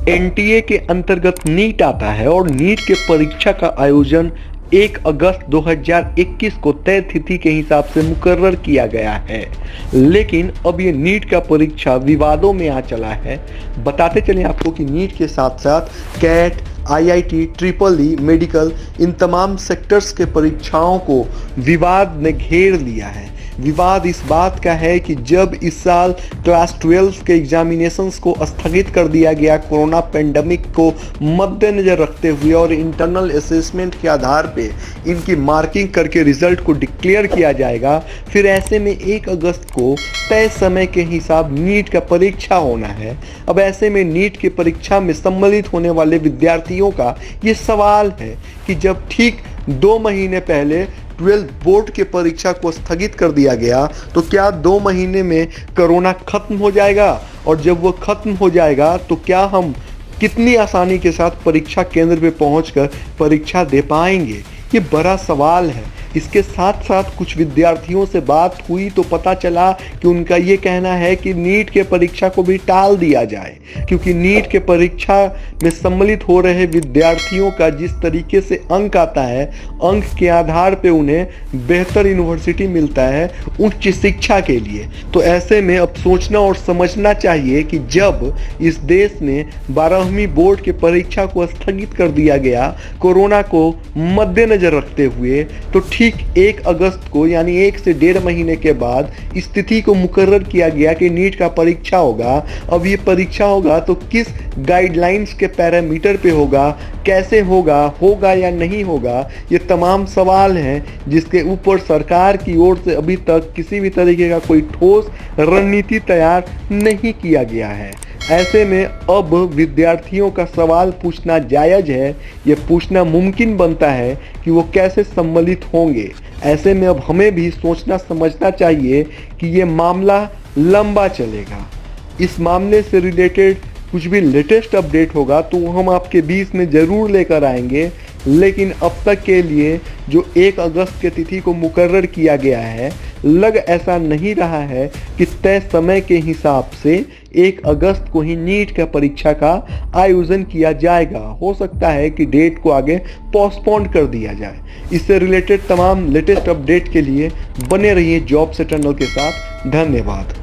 NTA के अंतर्गत NEET आता है और नीट के परीक्षा का आयोजन 1 अगस्त 2021 को तय तिथि के हिसाब से मुकर्रर किया गया है। लेकिन अब ये नीट का परीक्षा विवादों में आ चला है। बताते चलें आपको कि नीट के साथ साथ CAT, IIT, triple E, medical, इन तमाम सेक्टर्स के परीक्षाओं को विवाद ने घेर लिया है। विवाद इस बात का है कि जब इस साल क्लास 12 के एग्जामिनेशंस को स्थगित कर दिया गया कोरोना पेंडेमिक को मद्देनजर रखते हुए और इंटरनल असेसमेंट के आधार पे इनकी मार्किंग करके रिजल्ट को डिक्लेयर किया जाएगा, फिर ऐसे में 1 अगस्त को तय समय के हिसाब नीट का परीक्षा होना है। अब ऐसे में नीट की परीक्षा में सम्मिलित होने वाले विद्यार्थियों का ये सवाल है कि जब ठीक 2 महीने पहले 12 बोर्ड के परीक्षा को स्थगित कर दिया गया तो क्या 2 महीने में कोरोना खत्म हो जाएगा, और जब वो खत्म हो जाएगा तो क्या हम कितनी आसानी के साथ परीक्षा केंद्र पे पहुंचकर परीक्षा दे पाएंगे? ये बड़ा सवाल है। इसके साथ साथ कुछ विद्यार्थियों से बात हुई तो पता चला कि उनका ये कहना है कि नीट के परीक्षा को भी टाल दिया जाए, क्योंकि नीट के परीक्षा में सम्मिलित हो रहे विद्यार्थियों का जिस तरीके से अंक आता है, अंक के आधार पे उन्हें बेहतर यूनिवर्सिटी मिलता है उच्च शिक्षा के लिए। तो ऐसे में अब सोचना और समझना चाहिए कि जब इस देश में 12वीं बोर्ड के परीक्षा को स्थगित कर दिया गया कोरोना को मद्देनजर रखते हुए, तो ठीक 1 अगस्त को यानी 1 से 1.5 महीने के बाद इस तिथि को मुकर्रर किया गया कि नीट का परीक्षा होगा। अब ये परीक्षा होगा तो किस गाइडलाइंस के पैरामीटर पे होगा, कैसे होगा या नहीं होगा, ये तमाम सवाल हैं जिसके ऊपर सरकार की ओर से अभी तक किसी भी तरीके का कोई ठोस रणनीति तैयार नहीं किया गया है। ऐसे में अब विद्यार्थियों का सवाल पूछना जायज़ है, ये पूछना मुमकिन बनता है कि वो कैसे सम्मिलित होंगे। ऐसे में अब हमें भी सोचना समझना चाहिए कि ये मामला लंबा चलेगा। इस मामले से रिलेटेड कुछ भी लेटेस्ट अपडेट होगा तो हम आपके बीच में ज़रूर लेकर आएंगे, लेकिन अब तक के लिए जो 1 अगस्त के तिथि को मुकर्रर किया गया है, लग ऐसा नहीं रहा है कि तय समय के हिसाब से 1 अगस्त को ही नीट का परीक्षा का आयोजन किया जाएगा। हो सकता है कि डेट को आगे पोस्टपोन कर दिया जाए। इससे रिलेटेड तमाम लेटेस्ट अपडेट के लिए बने रहिए जॉब से टनल के साथ। धन्यवाद।